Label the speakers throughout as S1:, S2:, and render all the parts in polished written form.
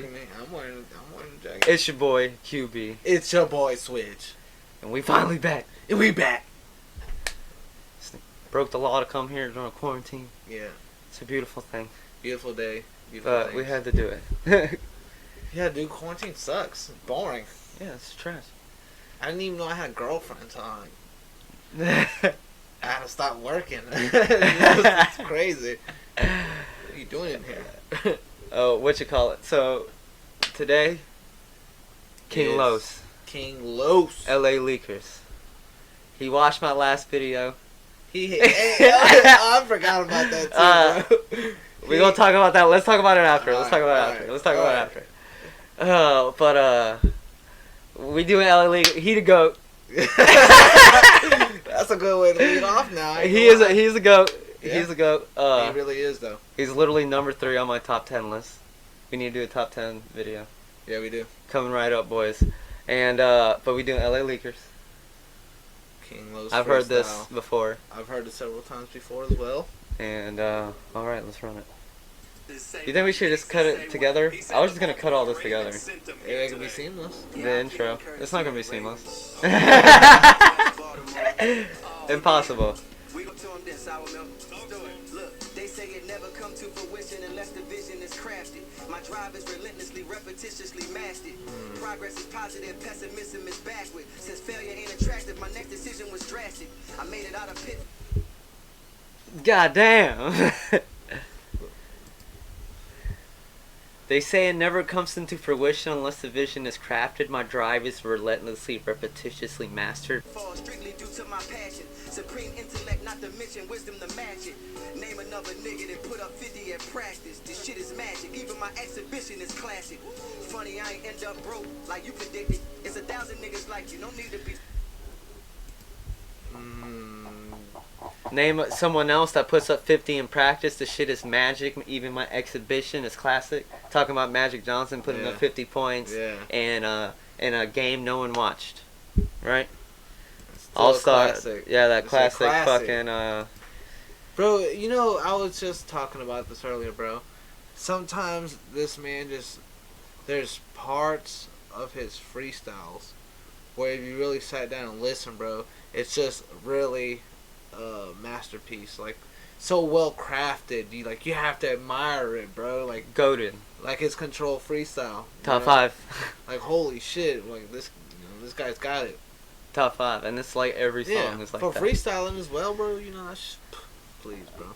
S1: I'm wearing a jacket.
S2: It's your boy QB.
S1: It's your boy Switch.
S2: And we finally back.
S1: And we back.
S2: Broke the law to come here during quarantine.
S1: Yeah.
S2: It's a beautiful thing.
S1: Beautiful day.
S2: But we had to do it.
S1: Yeah, dude, quarantine sucks. It's boring.
S2: Yeah, it's trash.
S1: I didn't even know I had a girlfriend until I had to stop working. It's crazy. What are you doing in here?
S2: Oh, what you call it? So, today, King Los.
S1: King Los.
S2: LA Leakers. He watched my last video.
S1: I forgot about that too, bro.
S2: We're going to talk about that. Let's talk about it after. Let's talk about it after.
S1: Right,
S2: Let's talk about it after. But, we doing LA Leakers. He the GOAT.
S1: That's a good way to lead off now.
S2: He's a GOAT.
S1: Yeah.
S2: He's a GOAT.
S1: He really is, though.
S2: He's literally number 3 on my top 10 list. We need to do a top 10 video.
S1: Yeah, we do.
S2: Coming right up, boys. And, but we doing LA Leakers.
S1: King Los.
S2: I've heard this before.
S1: I've heard it several times before as well.
S2: And, alright, let's run it. You think we should just cut it together? I was just gonna cut all this together.
S1: Yeah, it can be seamless.
S2: The intro. It's not gonna be seamless. Impossible.
S3: They say it never come to fruition unless the vision is crafted. My drive is relentlessly, repetitiously mastered. Progress is positive, pessimism is backward. Since failure ain't attractive, my next decision was drastic. I made it out of pit.
S2: God damn. They say it never comes into fruition unless the vision is crafted. My drive is relentlessly, repetitiously mastered.
S3: Fall strictly due to my passion. Supreme intellect, not to mention wisdom to match it. Name another nigga that put up 50 at practice. This shit is magic. Even my exhibition is classic. Funny, I ain't end up broke like you predicted. It's 1,000 niggas like you. No need to be.
S2: Name someone else that puts up 50 in practice. The shit is magic. Even my exhibition is classic. Talking about Magic Johnson putting up 50 points in a game no one watched. Right? All-Star. Yeah, that classic fucking...
S1: Bro, you know, I was just talking about this earlier, bro. Sometimes this man just... There's parts of his freestyles where if you really sat down and listened, bro, it's just really... masterpiece, like so well crafted. You have to admire it, bro. Like
S2: goated,
S1: like his control freestyle.
S2: Top 5.
S1: Like holy shit, like this guy's got it.
S2: Top 5, and it's like every song is like
S1: for
S2: that.
S1: freestyling as well, bro. You know, please, bro.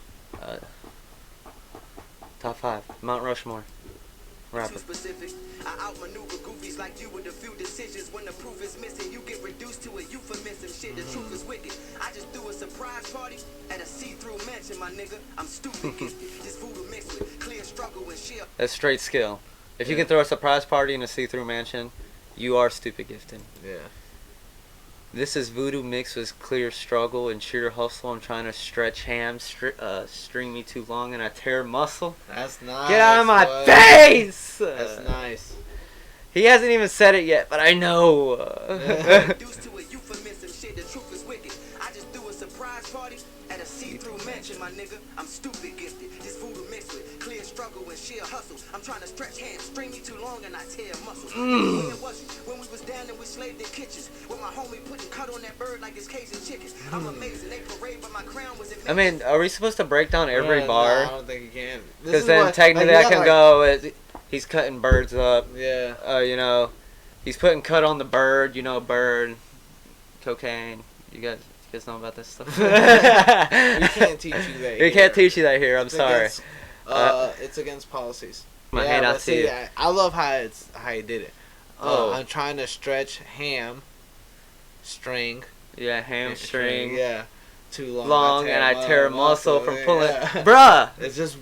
S2: Top 5, Mount Rushmore. Rapper.
S3: Too specific. I outmaneuver goofies like you with a few decisions. When the proof is missing, you get reduced to a euphemism. Shit, the truth is wicked. I just threw a surprise party at a see-through mansion, my nigga. I'm stupid gifted. Just voodoo mixed with clear struggle and sheer.
S2: That's straight skill. If you can throw a surprise party in a see-through mansion, you are stupid gifted.
S1: Yeah.
S2: This is voodoo mixed with clear struggle and sheer hustle. I'm trying to stretch ham, string me too long, and I tear muscle.
S1: That's nice.
S2: Get out of my face!
S1: That's nice.
S2: He hasn't even said it yet, but I know.
S3: Reduced to a euphemism. Shit, the truth is wicked. I just threw a surprise party at a see-through mansion, my nigga. I'm stupid gifted. This voodoo mixed with clear struggle and sheer hustle. I'm trying to stretch hands, string me too long, and I tear muscle. Where was you when we was down and we slaved in kitchens? With my homie putting cut on that bird like it's Cajun chicken. I'm amazing. They parade, but my crown was amazing.
S2: I mean, are we supposed to break down every bar?
S1: No, I don't think you can.
S2: Because then technically I can go, he's cutting birds up.
S1: Yeah.
S2: You know, he's putting cut on the bird, you know, bird, cocaine. You guys know about this stuff?
S1: We can't teach you that.
S2: We can't teach you that here. I'm sorry.
S1: It's against policies.
S2: I
S1: love how he did it. I'm trying to stretch hamstring.
S2: Yeah, hamstring.
S1: Yeah, too
S2: long, and I tear muscle from pulling.
S1: Yeah.
S2: Bruh,
S1: it's just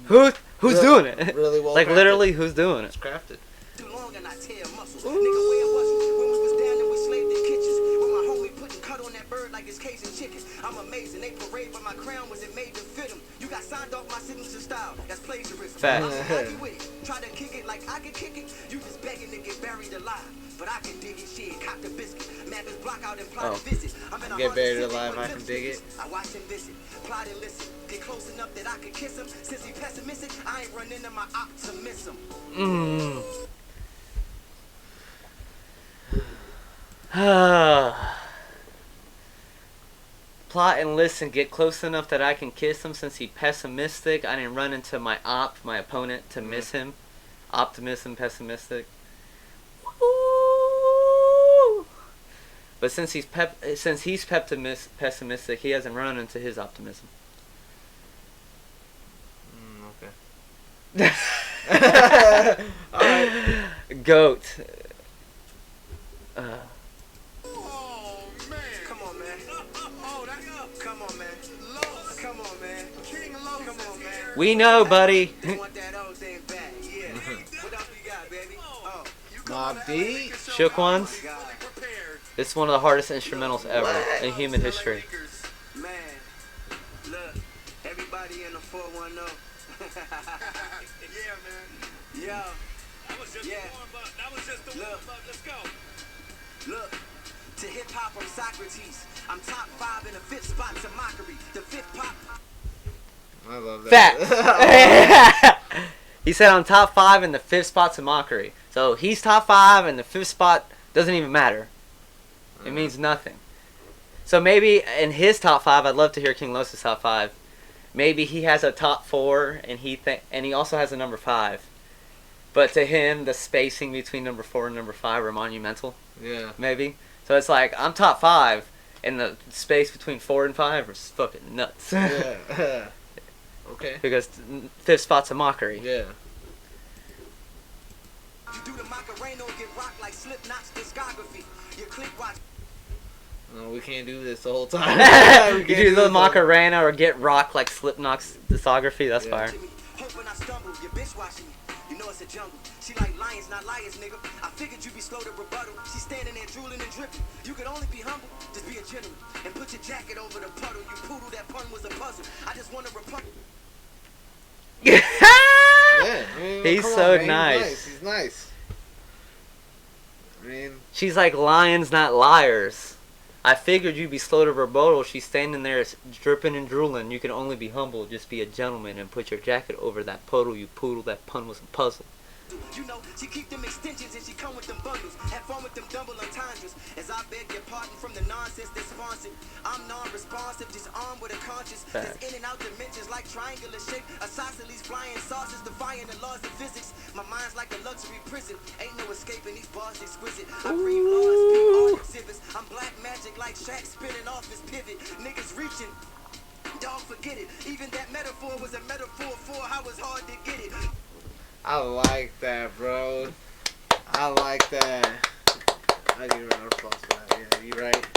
S2: who's doing it?
S1: Really well.
S2: Like
S1: crafted.
S2: literally, who's doing it?
S1: It's crafted.
S3: Too long and I tear muscle. Nigga, where was you when we was down and we slaved in kitchens? With my homie putting cut on that bird like it's Cajun chicken. I'm amazing. They parade, but my crown wasn't made to fit them. You got signed off my signature style. That's plagiarism.
S2: Facts.
S3: I'm happy with it. Try to kick it like I can kick it. You just begging to get buried alive. but I can dig it. Shit, cop the biscuit. Map his block out and plot a visit. I'm in a
S1: Get buried alive, I can dig it.
S3: I watch him visit, plot and listen. Get close enough that I can kiss him. Since he pessimistic, I ain't run into my optimism.
S2: Plot and listen, get close enough that I can kiss him. Since he pessimistic, I didn't run into my opponent, to miss him. Optimism, pessimistic. Woo! But since he's pessimistic, he hasn't run into his optimism.
S1: Okay.
S2: Alright. Goat. We know, buddy.
S1: Mob Deep.
S2: Shook Ones. It's one of the hardest instrumentals ever in human history.
S3: Man, look, everybody in the 410. Yeah, man. Yo. That was just the warm-up. That was just the warm-up. Let's go. Look, to hip-hop, I'm Socrates. I'm top 5 in the 5th spot to mockery. The 5th pop.
S1: I love that.
S2: Fact. He said I'm top 5 in the 5th spot to mockery. So he's top 5 and the 5th spot doesn't even matter. It means nothing. So maybe in his top 5, I'd love to hear King Los' top 5. Maybe he has a top 4 and he also has a number 5. But to him, the spacing between number 4 and number 5 are monumental.
S1: Yeah.
S2: Maybe. So it's like, I'm top 5 and the space between 4 and 5 is fucking nuts.
S1: Yeah. Okay.
S2: Because 5th spot's a mockery.
S1: Yeah.
S3: You do the Macarena or get rocked like Slipknot's discography. Your click watch.
S1: No, we can't do this the whole time.
S2: You do the Macarena or get rocked like Slipknot's discography. That's fire.
S3: Hoping I stumble, your bitch watching me. You know it's a jungle. She like lions, not liars, nigga. I figured you'd be slow to rebuttal. She's standing there drooling and dripping. You could only be humble, just be a gentleman. And put your jacket over the puddle. You poodle, that pun was a puzzle. I just want to rebuttal.
S1: Yeah, I mean,
S2: he's
S1: so
S2: nice.
S1: He's nice. I mean,
S2: she's like lions, not liars. I figured you'd be slow to rebuttal. She's standing there dripping and drooling. You can only be humble, just be a gentleman and put your jacket over that puddle. You poodle, that pun was a puzzle.
S3: You know, she keep them extensions and she come with them bundles. Have fun with them double entendres. As I beg your pardon from the nonsense that's sponsored. I'm non-responsive, just armed with a conscience. Just in and out dimensions like triangular shape. Isosceles flying saucers, defying the laws of physics. My mind's like a luxury prison. Ain't no escaping these bars exquisite. I breathe laws, speak art exhibits. I'm black magic like Shaq spinning off his pivot. Niggas reaching. Dog, forget it. Even that metaphor was a metaphor for how it's hard to get it.
S1: I like that, bro. I like that. I give you a round of applause for that. Yeah, you right.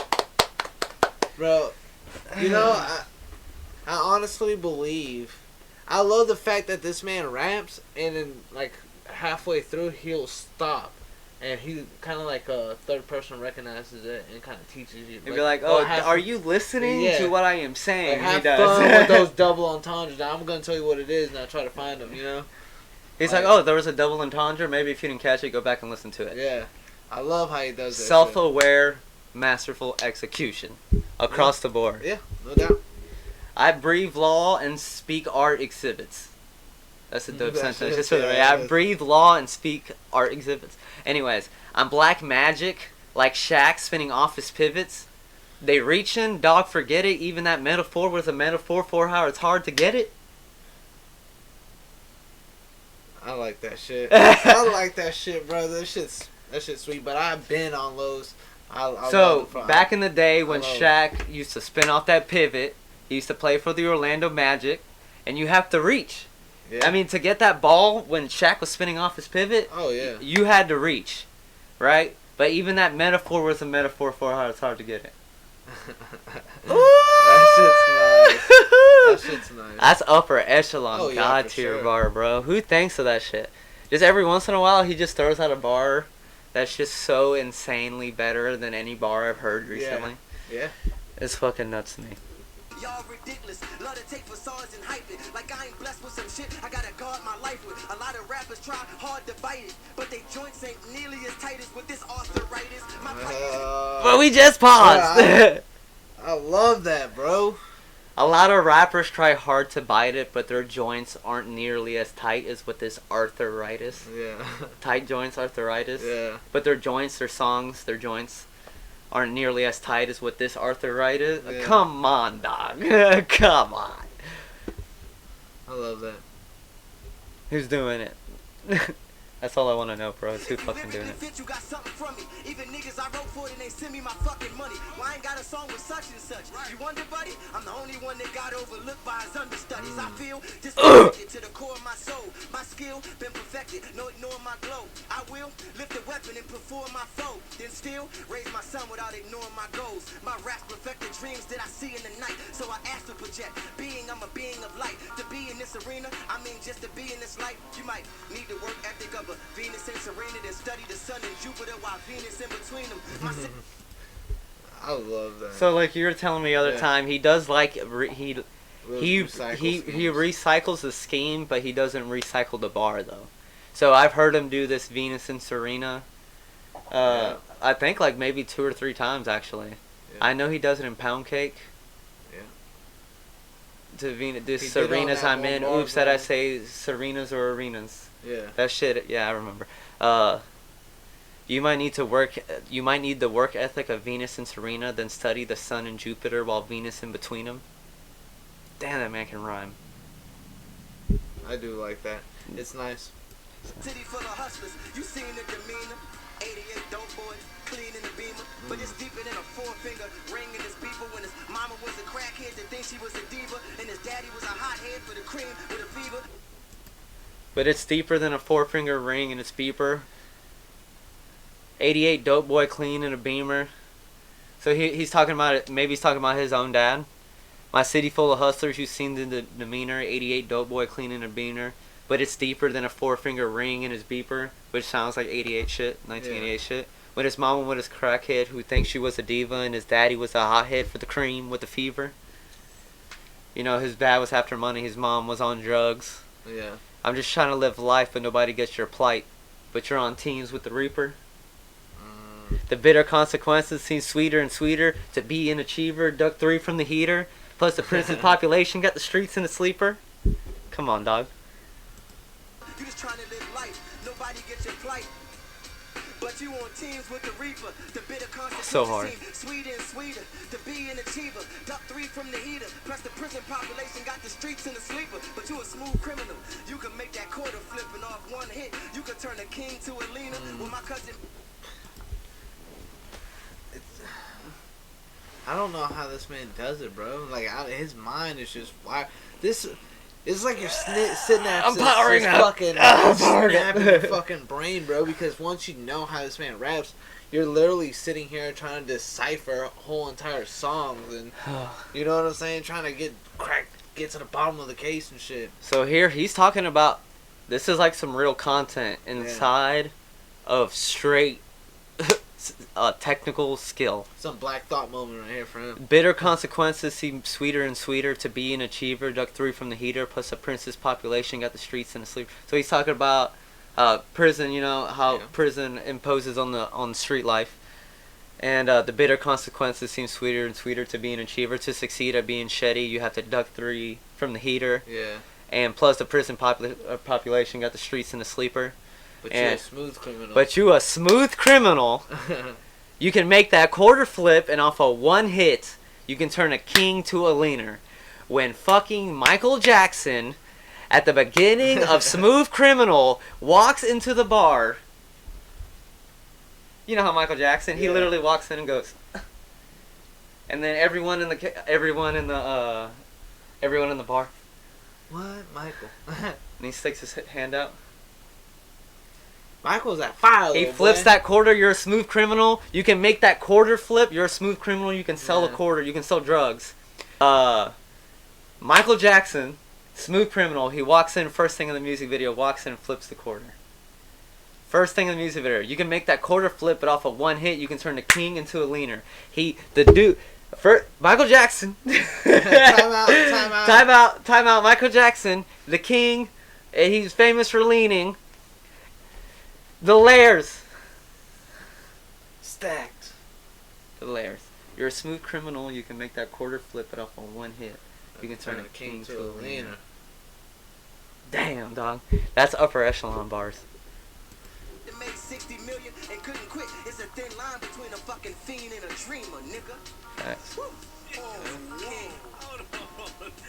S1: Bro, you know, I honestly believe, I love the fact that this man raps and then, like, halfway through he'll stop. And he kind of like a third person recognizes it and kind of teaches you.
S2: He'll be like, oh, are you listening to what I am saying?
S1: Like, have fun with those double entendres. Now, I'm going to tell you what it is and I'll try to find them, you know?
S2: He's like, oh, there was a double entendre. Maybe if you didn't catch it, go back and listen to it.
S1: Yeah. I love how he does that.
S2: Self-aware, masterful execution. Across the board.
S1: Yeah, no doubt.
S2: I breathe law and speak art exhibits. That's a dope sentence. Just for the way. I breathe law and speak art exhibits. Anyways, I'm black magic, like Shaq spinning off his pivots. They reaching, dog, forget it. Even that metaphor was a metaphor for how it's hard to get it.
S1: I like that shit. I like that shit, bro. That shit's sweet. But I've been on those.
S2: So back in the day when Shaq used to spin off that pivot, he used to play for the Orlando Magic, and you have to reach. Yeah. I mean, to get that ball when Shaq was spinning off his pivot, you had to reach, right? But even that metaphor was a metaphor for how it's hard to get it.
S1: That shit's nice. That shit's nice.
S2: That's upper echelon God tier bar, bro. Who thinks of that shit? Just every once in a while, he just throws out a bar that's just so insanely better than any bar I've heard recently.
S1: Yeah.
S2: It's fucking nuts to me.
S3: Y'all ridiculous. Love to take facades and hype it. Like I ain't blessed with some shit I gotta guard my life with. A lot of rappers try hard to bite it, but they joints ain't nearly as tight as with this arthritis. My
S2: but we just paused.
S1: I love that, bro.
S2: A lot of rappers try hard to bite it, but their joints aren't nearly as tight as with this arthritis.
S1: Yeah.
S2: Tight joints, arthritis.
S1: Yeah.
S2: But their joints, their songs, their joints aren't nearly as tight as with this arthritis. Yeah. Come on, dog. Come on.
S1: I love that.
S2: Who's doing it? That's all I want to know, bro. Is who fucking doing it?
S3: You got something from me. Even niggas I wrote for it and they send me my fucking money. Well, I ain't got a song with such and such. You wonder, buddy? I'm the only one that got overlooked by his understudies. I feel disconnected to the core of my soul. My skill been perfected. No ignoring my glow. I will lift a weapon and perform my foe. Then still raise my son without ignoring my goals. My raps perfected dreams that I see in the night. So I ask to project. I'm a being of light. To be in this arena, I mean just to be in this light. You might need the work ethic of Venus and Serena, then study the sun and Jupiter while Venus in between them.
S1: I love that.
S2: So like you were telling me the other time, he does like he recycles the scheme, but he doesn't recycle the bar though. So I've heard him do this Venus and Serena. I think like maybe 2 or 3 times actually. Yeah. I know he does it in Pound Cake.
S1: Yeah.
S2: To Venus, this Serena's I'm in. Oops, that I say Serenas or arenas.
S1: Yeah.
S2: That shit. Yeah, I remember. You might need the work ethic of Venus and Serena, then study the sun and Jupiter while Venus in between them. Damn, that man can rhyme.
S1: I do like that. It's nice.
S3: City full of hustlers, you seen the demeanor. 88 dope boys, clean in the beamer. But it's deeper than a 4-finger ring in his beeper. When his mama was a crackhead to think she was a diva, and his daddy was a hothead for the cream with a fever.
S2: But it's deeper than a 4-finger ring in his beeper. 88 dope boy clean in a beamer. So he's talking about it. Maybe he's talking about his own dad. My city full of hustlers, you've seen the demeanor. 88 dope boy clean in a beamer. But it's deeper than a 4-finger ring in his beeper, which sounds like 88 shit, 1988 shit. When his mama was a crackhead who thinks she was a diva, and his daddy was a hothead for the cream with the fever. You know, his dad was after money, his mom was on drugs.
S1: Yeah.
S2: I'm just trying to live life, but nobody gets your plight. But you're on teams with the Reaper. The bitter consequences seem sweeter and sweeter. To be an achiever, duck 3 from the heater. Plus the prince's population got the streets in the sleeper. Come on, dog.
S3: You just trying to live life. Nobody gets your plight. But you on teams with the Reaper. The bitter consequences
S2: so hard.
S3: Seem sweeter and sweeter. To be an achiever, duck 3 from the heater. Plus the prison population got the streets in the sleeper. But you a smooth criminal. You can make that quarter flipping off one hit. You can turn a king to a leaner. Well, my cousin.
S1: I don't know how this man does it, bro. Like, his mind is just wired. This it's like you're sitting there.
S2: I'm powering up.
S1: Fucking snapping your fucking brain, bro. Because once you know how this man raps, you're literally sitting here trying to decipher whole entire songs, and you know what I'm saying, trying to get to the bottom of the case and shit.
S2: So here he's talking about this is like some real content inside of straight. Technical skill.
S1: Some Black Thought moment right here for him.
S2: Bitter consequences seem sweeter and sweeter. To be an achiever, duck 3 from the heater. Plus a prince's population got the streets in the sleep. So he's talking about prison. You know how prison imposes on street life, and the bitter consequences seem sweeter and sweeter. To be an achiever, to succeed at being shitty, you have to duck 3 from the heater.
S1: Yeah.
S2: And plus the prison population got the streets in the sleeper.
S1: But you're a smooth criminal.
S2: But you a smooth criminal. You can make that quarter flip, and off of one hit, you can turn a king to a leaner. When fucking Michael Jackson, at the beginning of Smooth Criminal, walks into the bar. You know how Michael Jackson, he literally walks in and goes, and then everyone in the bar.
S1: What, Michael?
S2: And he sticks his hand out.
S1: Michael's at fire.
S2: He flips that quarter. You're a smooth criminal. You can make that quarter flip. You're a smooth criminal. You can sell a quarter. You can sell drugs. Michael Jackson, smooth criminal. He walks in first thing in the music video. Walks in and flips the quarter. First thing in the music video. You can make that quarter flip, but off of one hit, you can turn the king into a leaner. The For Michael Jackson. Time out. Michael Jackson, the king, and he's famous for leaning. The layers. Stacked. The layers. You're a smooth criminal. You can make that quarter flip it off on one hit. You can turn a king to a leaner. Damn, dog. That's upper echelon bars.
S3: Made 60 million and couldn't quit. It's a thin line between a fucking fiend and a dreamer, nigga.
S2: Facts.
S3: King.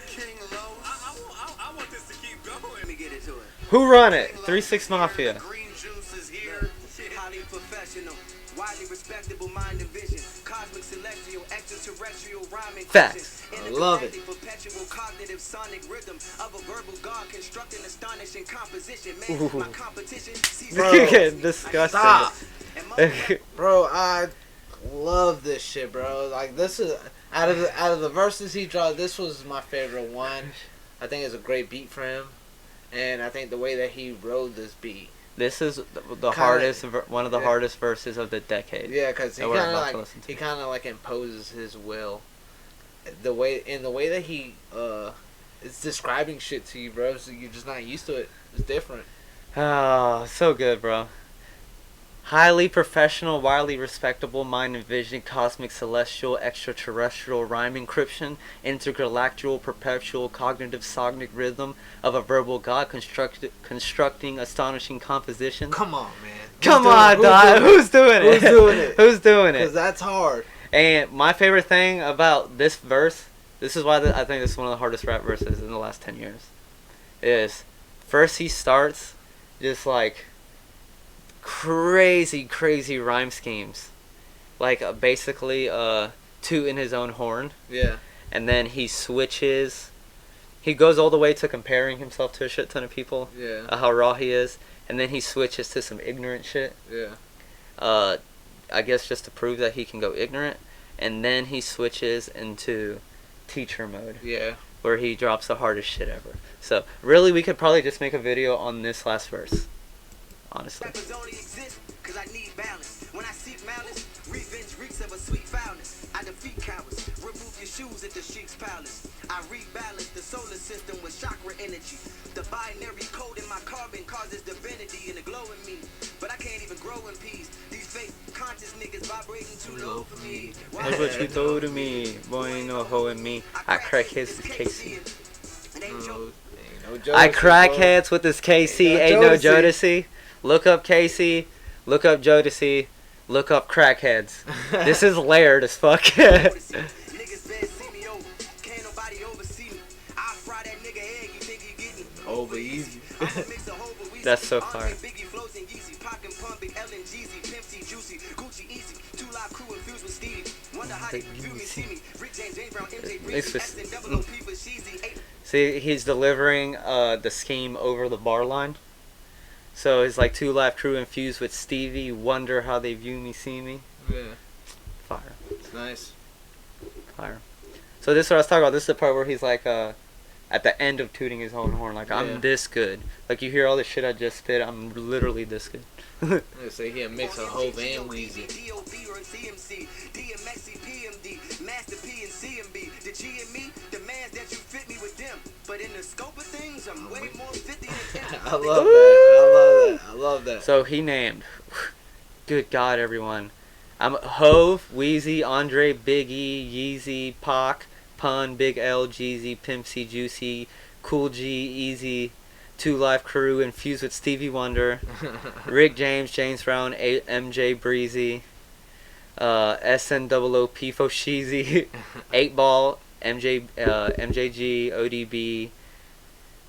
S3: King Low. I want this to keep going. Let me get into it.
S2: Who run it? 3-6 Mafia.
S3: Green juice is here. Highly professional. Widely respectable mind and vision. Cosmic celestial, extraterrestrial rhyming.
S2: Facts.
S1: I love it.
S3: Perpetual cognitive sonic rhythm of a verbal god constructing astonishing composition. Man, my competition.
S2: You're getting disgusting.
S1: Stop. Bro, I love this shit, bro. Like, this is out of the verses he dropped, this was my favorite one. I think it's a great beat for him, and I think the way that he rode this beat.
S2: This is the hardest, one of the hardest verses of the decade.
S1: Yeah, because he kind of like imposes his will. The way that he is describing shit to you, bro. So you're just not used to it. It's different.
S2: Oh, so good, bro. Highly professional, widely respectable, mind and vision, cosmic, celestial, extraterrestrial, rhyme encryption, intergalactual, perpetual, cognitive, sonic rhythm of a verbal god, constructing astonishing composition.
S1: Come on, man.
S2: Come on, dog. Who's doing it?
S1: Who's doing it?
S2: Who's doing it?
S1: Because that's hard.
S2: And my favorite thing about this verse, this is why I think this is one of the hardest rap verses in the last 10 years, is first he starts just like crazy rhyme schemes, like basically tooting his own horn.
S1: Yeah.
S2: And then he switches. He goes all the way to comparing himself to a shit ton of people.
S1: Yeah.
S2: How raw he is, and then he switches to some ignorant shit.
S1: Yeah.
S2: I guess just to prove that he can go ignorant, and then he switches into teacher mode.
S1: Yeah.
S2: Where he drops the hardest shit ever. So really, we could probably just make a video on this last verse. Honestly.
S3: Rappers only exist 'cause I need balance. When I seek malice, revenge reeks of a sweet foulness. I defeat cowards, remove your shoes at the Sheik's palace. I rebalance the solar system with chakra energy. The binary code in my carbon causes divinity in the glow in me. But I can't even grow in peace. These fake conscious niggas vibrating too low for me.
S2: That's what you told to me. Boy, ain't no hoe in me. I crack heads with Casey. I crack heads with this KC. Ain't no Jodeci. Look up Casey, look up Jodeci, look up crackheads. This is layered as fuck.
S1: Over easy.
S2: That's so far. See, he's delivering the scheme over the bar line. So it's like 2 Live Crew infused with Stevie. Wonder how they view me, see me.
S1: Yeah.
S2: Fire.
S1: It's nice.
S2: Fire. So this is what I was talking about. This is the part where he's like at the end of tooting his own horn. Like, I'm this good. Like, you hear all the shit I just spit. I'm literally this good.
S1: They say he a mix of Hov and Weezy. Master P and CMB. The G and me demands that you fit me with them. But in the scope of things, I'm way more 50 than them. I love that.
S2: So he named. Good God, everyone. I'm Hov, Weezy, Andre, Biggie, Yeezy, Pac, Pun, Big L, Jeezy, Pimp C, Juicy, Cool G, Easy, 2 Live Crew, infused with Stevie Wonder, Rick James, James Brown, MJ Breezy, SNOOP, Fosheezy, 8 Ball, MJG, ODB,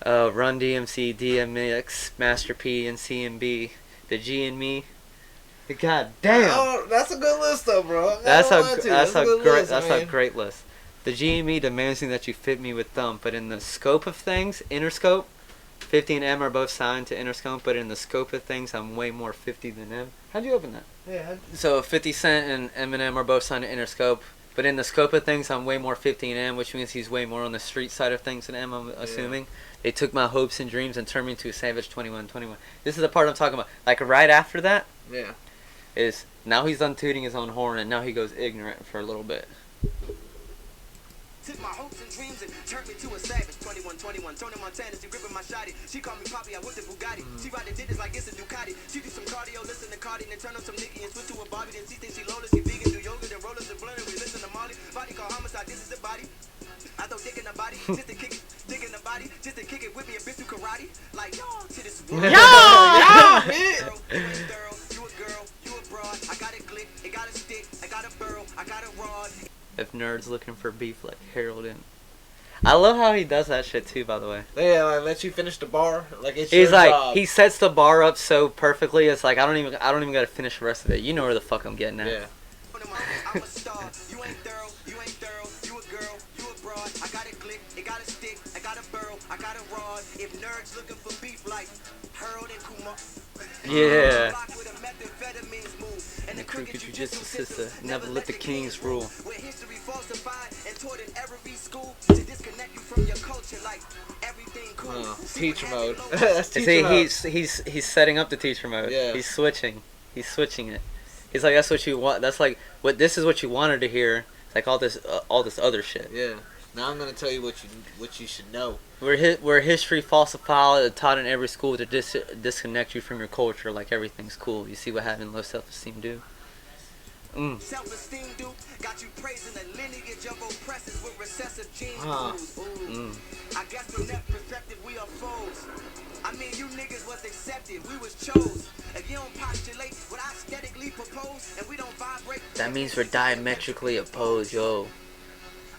S2: Run DMC, DMX, Master P, and CMB. The G and me. God damn.
S1: Oh, that's a good list though, bro.
S2: That's a great list. The G and me demanding that you fit me with thumb, but in the scope of things, Interscope, 50 and M are both signed to Interscope, but in the scope of things, I'm way more 50 than M. How'd you open that?
S1: Yeah.
S2: So 50 Cent and Eminem are both signed to Interscope, but in the scope of things, I'm way more 50 and M, which means he's way more on the street side of things than M, I'm assuming. They took my hopes and dreams and turned me into a savage 21. This is the part I'm talking about. Like, right after that, is now he's done tooting his own horn, and now he goes ignorant for a little bit.
S3: Took my hopes and dreams and turned me to a savage. 21, Tony Montana, she gripping my shotty. She called me Poppy, I whipped the Bugatti. She ride the digits like it's a Ducati. She do some cardio, listen to Cardi, then turn on some Nicki and switch to a Bobby. Then she thinks she lawless, she vegan, do yoga, then rollers and blunt, and we listen to Molly. Body called homicide, this is the body. I throw dick in the body, just to kick it, dick in the body, just to kick it with me and bitch do karate. Like, yo, to this world.
S1: Yo,
S3: You ain't thorough, you a girl, you a broad. I got a glick, it got a stick, I got a burl, I got a rod.
S2: If nerds looking for beef like Harold and... I love how he does that shit too, by the way.
S1: Yeah, like lets you finish the bar. Like it's
S2: He's
S1: your
S2: like,
S1: job.
S2: he sets the bar up so perfectly, it's like, I don't even gotta finish the rest of it. You know where the fuck I'm getting at.
S1: Yeah.
S3: I'm a star, you ain't thorough, you a girl, you a broad. I got a glick, it got a stick, I got a burl, I got a rod. If nerds looking for beef like Harold and Kumar.
S2: Yeah.
S3: And
S2: the crooked jujitsu sister, never let the kings rule.
S3: Where history falsified and taught in every school to disconnect you from your culture like everything cool.
S1: Teacher mode. That's teacher
S2: See,
S1: mode.
S2: he's setting up the teacher mode.
S1: Yeah.
S2: He's switching it. He's like, that's what you want. That's like, this is what you wanted to hear. It's like all this other shit.
S1: Yeah. Now I'm gonna tell you what you should know.
S2: Where history falsified, taught in every school to disconnect you from your culture, like everything's cool. You see what having low self-esteem do?
S3: Self-esteem do got you praising the lineage of oppressors with recessive gene pools. I guess from that perspective we are foes. I mean, you niggas was accepted, we was chose. If you don't postulate what I aesthetically propose, and we don't vibrate,
S2: that means we're diametrically opposed, yo.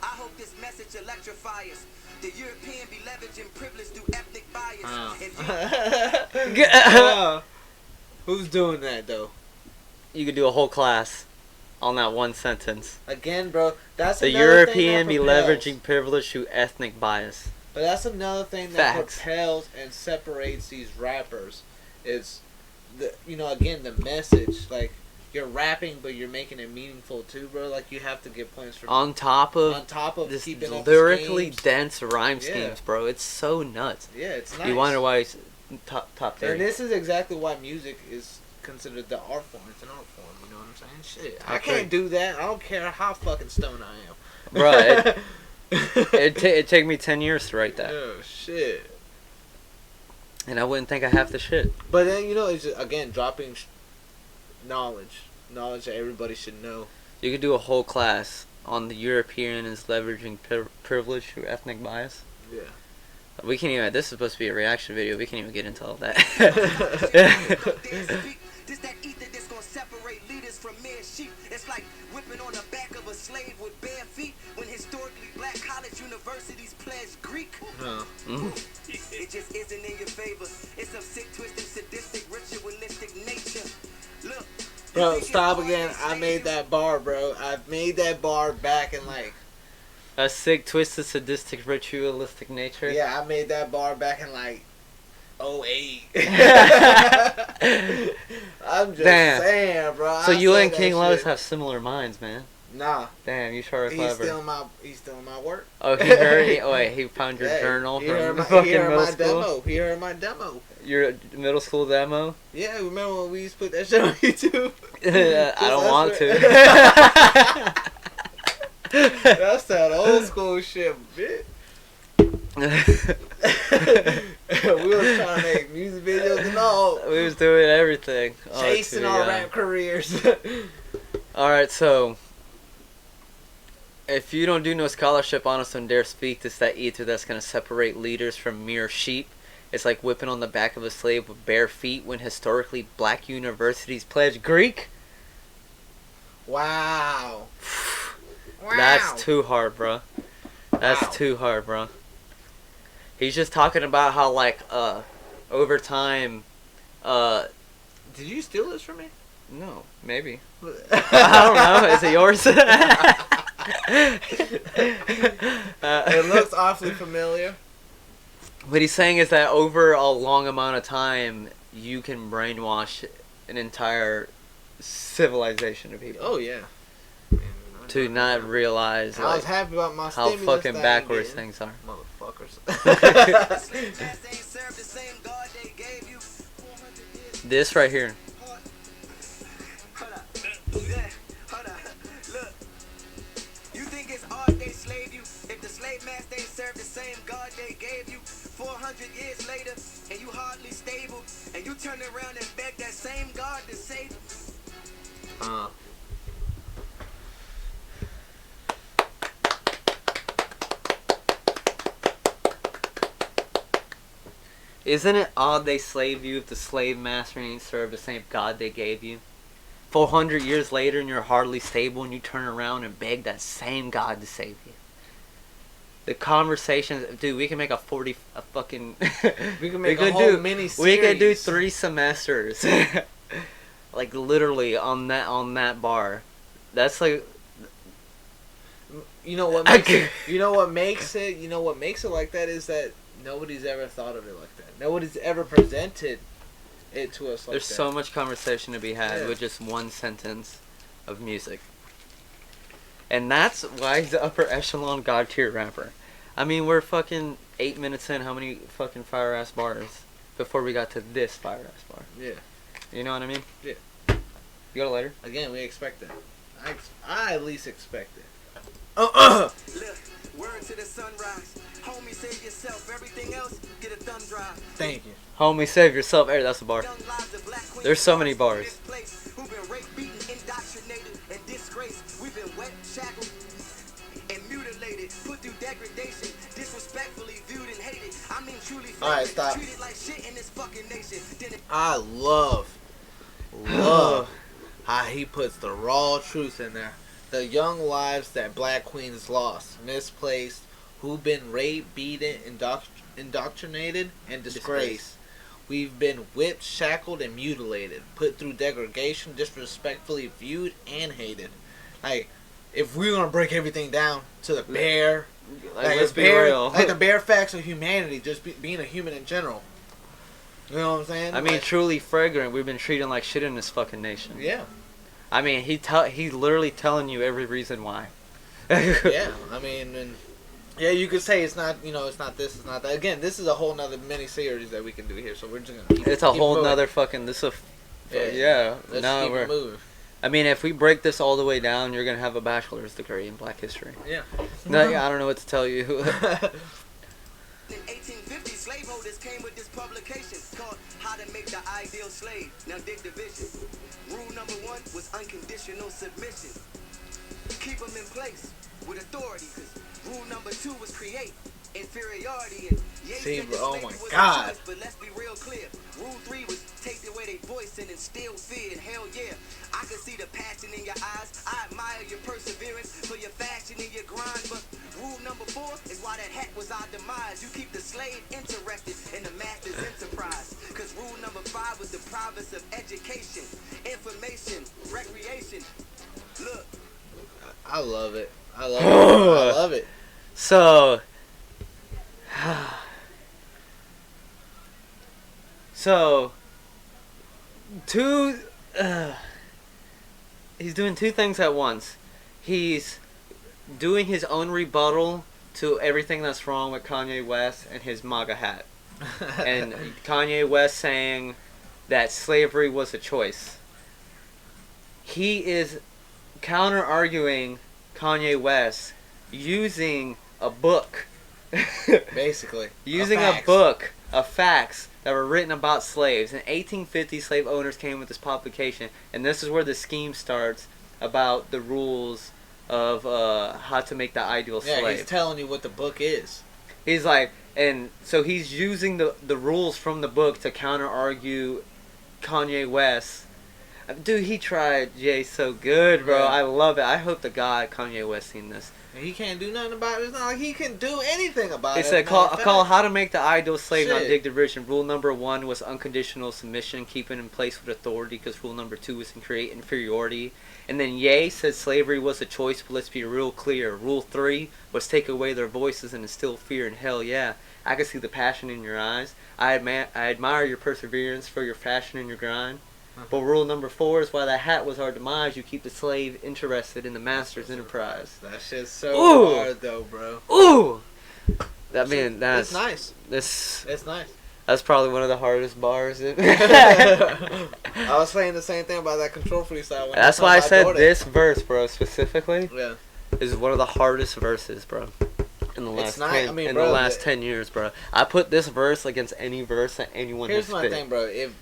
S3: I hope this message electrifies. The European be leveraging privilege through ethnic bias.
S1: Who's doing that though?
S2: You could do a whole class on that one sentence.
S1: Again, bro, that's
S2: the
S1: another
S2: European
S1: thing
S2: be
S1: that propels.
S2: leveraging privilege through ethnic bias.
S1: But that's another thing that
S2: Facts.
S1: propels and separates these rappers. Is again the message. Like you're rapping, but you're making it meaningful too, bro. Like you have to get points from
S2: on top of
S1: this
S2: keeping
S1: up
S2: lyrically
S1: schemes.
S2: dense rhyme schemes, bro. It's so nuts.
S1: Yeah, it's nice.
S2: You wonder why it's top 30.
S1: And this is exactly why music is considered the art form. It's an art form. You know what I'm saying? Shit, I can't do that. I don't care how fucking stoned I am.
S2: Right. It'd take me 10 years to write that.
S1: Oh shit.
S2: And I wouldn't think I have the shit.
S1: But then it's just, again dropping knowledge that everybody should know.
S2: You could do a whole class on the European is leveraging privilege through ethnic bias.
S1: Yeah.
S2: We can't even. This is supposed to be a reaction video. We can't even get into all that.
S3: This that ether that's gonna separate leaders from mere sheep. It's like whipping on the back of a slave with bare feet when historically black college universities pledge Greek. It just isn't in your favor. It's some sick, twisted, sadistic, ritualistic nature. Look.
S1: Bro, stop again. I made that bar, bro. I made that bar back in like...
S2: A sick, twisted, sadistic, ritualistic nature?
S1: Yeah, I made that bar back in like 08. I'm just saying, bro.
S2: So you and King Lotus have similar minds, man.
S1: Nah.
S2: Damn, you sure are clever.
S1: He's stealing my work.
S2: Oh, he heard it? Oh, wait, he found your journal from fucking middle school?
S1: He heard my demo.
S2: Your middle school demo?
S1: Yeah, remember when we used to put that shit on YouTube?
S2: I don't want to.
S1: That's that old school shit, bitch. We was trying to make music videos and all.
S2: We was doing everything.
S1: Chasing our rap careers.
S2: Alright, so... If you don't do no scholarship on us and dare speak, it's that ether that's going to separate leaders from mere sheep. It's like whipping on the back of a slave with bare feet when historically black universities pledge Greek.
S1: Wow.
S2: That's too hard, bro. That's too hard, bro. He's just talking about how, like, over time,
S1: Did you steal this from me?
S2: No, maybe. I don't know. Is it yours?
S1: It looks awfully familiar.
S2: What he's saying is that over a long amount of time, you can brainwash an entire civilization of people.
S1: Oh, yeah.
S2: To not realize
S1: I was happy about my
S2: how
S1: stimulus
S2: fucking backwards things are.
S1: Motherfuckers.
S2: This right here.
S3: You think it's art they slave you? If same God they gave you 400 years later, and you hardly stable, and you turn around and beg that same God to save you.
S2: Isn't it odd they slave you if the slave master ain't served the same God they gave you? 400 years later and you're hardly stable and you turn around and beg that same God to save you. The conversations, dude, we can make a fucking...
S1: we can make a whole mini-series.
S2: We could do 3 semesters. Like, literally, on that bar. That's like...
S1: You know what makes it... You know what makes it like that is that nobody's ever thought of it like that. Nobody's ever presented it to us like
S2: There's
S1: that.
S2: so much conversation to be had with just one sentence of music. And that's why he's the upper echelon god tier rapper. I mean, we're fucking 8 minutes in. How many fucking fire ass bars before we got to this fire ass bar?
S1: Yeah.
S2: You know what I mean?
S1: Yeah.
S2: You got a lighter?
S1: Again, we expect that. I at least expect it.
S3: Look, word to the sunrise. Homie, save yourself. Everything else, get a thumb drive.
S1: Thank you.
S2: Homie, save yourself. Hey, that's a bar. There's so many bars.
S3: Who've been raped, beaten, indoctrinated, and disgraced. We've been wet, shackled, and mutilated, put through degradation, disrespectfully viewed and hated. I mean, truly treated like shit in this fucking nation.
S1: I love how he puts the raw truth in there. The young lives that black queens lost, misplaced, who've been raped, beaten, indoctrinated, and disgraced. We've been whipped, shackled, and mutilated, put through degradation, disrespectfully viewed and hated. Like, if we're gonna break everything down to the bare,
S2: let's be real,
S1: like the bare facts of humanity, just being a human in general. You know what I'm saying?
S2: I mean, truly fragrant. We've been treated like shit in this fucking nation.
S1: Yeah.
S2: I mean, he's literally telling you every reason why.
S1: Yeah, I mean, and yeah, you could say it's not, it's not this, it's not that. Again, this is a whole nother mini series that we can do here, so we're just gonna
S2: it's a whole nother fucking. Let's keep it moving. I mean, if we break this all the way down, you're gonna have a bachelor's degree in Black History.
S1: Yeah.
S2: No, I don't know what to tell you.
S3: In 1850, slaveholders came with this publication called How to Make the Ideal Slave. Now dig the vision. Rule number 1 was unconditional submission. Keep them in place with authority, because rule number 2 was create inferiority. And
S1: oh my God.
S3: Choice, but let's be real clear. Rule 3 was take away their voice and instill fear. And hell yeah, I can see the passion in your eyes. I admire your perseverance for your fashion and your grind. But rule number 4 is why that hat was our demise. You keep the slave interested in the master's enterprise. Because rule number 5 was the province of education, information, recreation. Look.
S1: I love it. I love it.
S2: So he's doing 2 things at once. He's doing his own rebuttal to everything that's wrong with Kanye West and his MAGA hat. And Kanye West saying that slavery was a choice. He is counter-arguing Kanye West using a book.
S1: Basically.
S2: Using a book of facts that were written about slaves. In 1850, slave owners came with this publication, and this is where the scheme starts about the rules of how to make the ideal slave.
S1: Yeah, he's telling you what the book is.
S2: He's like, and so he's using the rules from the book to counter-argue Kanye West. Dude, he tried Jay so good, bro. Yeah. I love it. I hope to God Kanye West seen this.
S1: He can't do nothing about it. It's not like he can do anything about it.
S2: It's a call how to make the ideal slave, not dig the rich. And rule number 1 was unconditional submission, keeping in place with authority, because rule number 2 was to create inferiority. And then Ye said slavery was a choice, but let's be real clear. Rule 3 was take away their voices and instill fear. And hell yeah, I can see the passion in your eyes. I admire your perseverance for your fashion and your grind. But rule number 4 is why that hat was our demise. You keep the slave interested in the master's enterprise.
S1: That shit's so hard though, bro.
S2: Ooh! That's
S1: nice.
S2: It's
S1: nice.
S2: That's probably one of the hardest bars.
S1: I was saying the same thing about that control freestyle.
S2: That's why I said this verse, bro, specifically.
S1: Yeah.
S2: Is one of the hardest verses, bro. In the last
S1: not,
S2: 10,
S1: I mean,
S2: in
S1: bro,
S2: the last 10 years, bro. I put this verse against any verse that anyone
S1: here's
S2: has
S1: my
S2: spit.
S1: thing, bro. If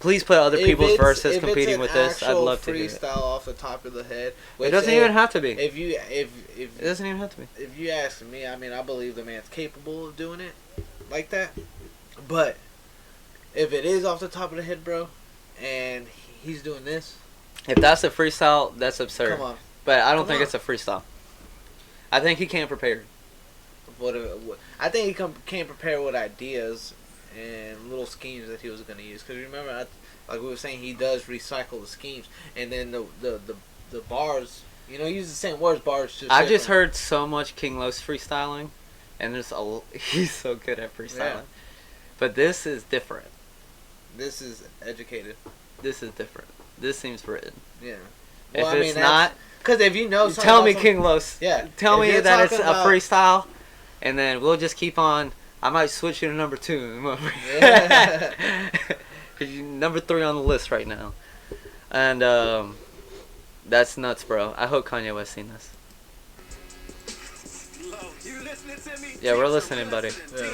S2: Please put other people's verses
S1: if
S2: competing with this. I'd love to hear it.
S1: Freestyle off the top of the head.
S2: It doesn't even have to be.
S1: If
S2: it doesn't even have to be.
S1: If you ask me, I mean, I believe the man's capable of doing it like that. But if it is off the top of the head, bro, and he's doing this,
S2: if that's a freestyle, that's absurd.
S1: Come on.
S2: But I don't think it's a freestyle. I think he can't prepare.
S1: I think he came prepared with ideas and little schemes that he was going to use. Because remember, like we were saying, he does recycle the schemes, and then the bars. You know, he uses the same words. Bars.
S2: I just heard so much King Los freestyling, and he's so good at freestyling. Yeah. But this is different.
S1: This is educated.
S2: This is different. This seems written.
S1: Yeah.
S2: Well, if it's not,
S1: because if you know,
S2: tell me King Los.
S1: Yeah.
S2: Tell me that it's a freestyle, and then we'll just keep on. I might switch you to number 2. Yeah. Cause you're number 3 on the list right now, and that's nuts, bro. I hope Kanye West seen this. Yeah, we're listening, buddy. Yeah.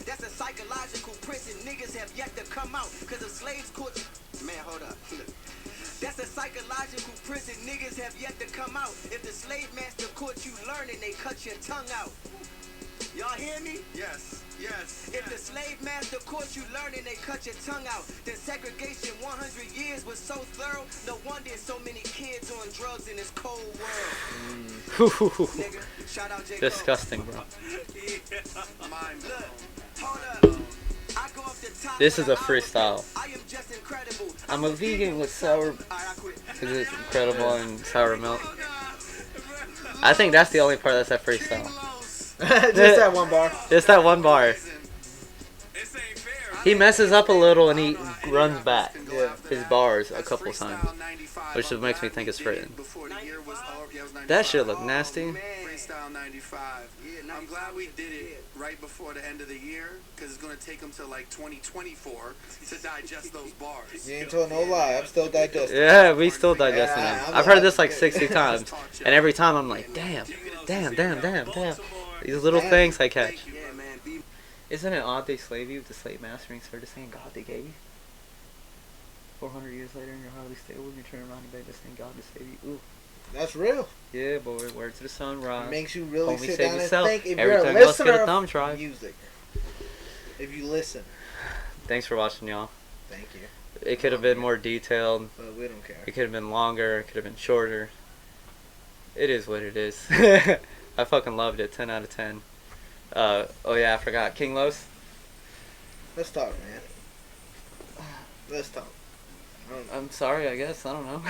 S2: That's a psychological prison niggas have yet to come out because of slaves court. Man, hold up. That's a psychological prison niggas have yet to come out. If the slave master caught you learning, they cut your tongue out. Y'all hear me? Yes, yes. If the slave master caught you learning, they cut your tongue out. Then segregation 100 years was so thorough. No wonder so many kids on drugs in this cold world. Nigga, shout out J. Disgusting, bro. This is a freestyle. I'm a vegan with sour. Because it's incredible and sour milk. I think that's the only part that's a freestyle.
S1: Just that one bar.
S2: Just that one bar. He messes up a little and he runs back his bars a couple times, which makes me think it's written. That shit look nasty.
S3: Freestyle 95. I'm glad we did it right before the end of the year because it's gonna take them to like 2024 to digest those bars.
S1: You ain't told no lie. I'm still digesting.
S2: Yeah, we still digesting them. I've heard this like 60 times, and every time I'm like, damn. These little things I catch. Isn't it odd they slave you with the slave mastering started saying God they gave you? 400 years later in your highly stable, you turn around and beg to thank God to save you. Ooh.
S1: That's real.
S2: Yeah, boy. Word to the sunrise.
S1: It makes you really
S2: Homie,
S1: sit down
S2: yourself.
S1: and think. If
S2: Every
S1: you're
S2: time
S1: a
S2: else, get a
S1: listener
S2: thumb
S1: of
S2: drive.
S1: music, if you listen.
S2: Thanks for watching, y'all.
S1: Thank you.
S2: It could have been more detailed.
S1: But we don't care.
S2: It could have been longer. It could have been shorter. It is what it is. I fucking loved it. 10 out of 10. Oh yeah, I forgot. King Los?
S1: Let's talk, man. Let's talk.
S2: I'm sorry, I guess. I don't know.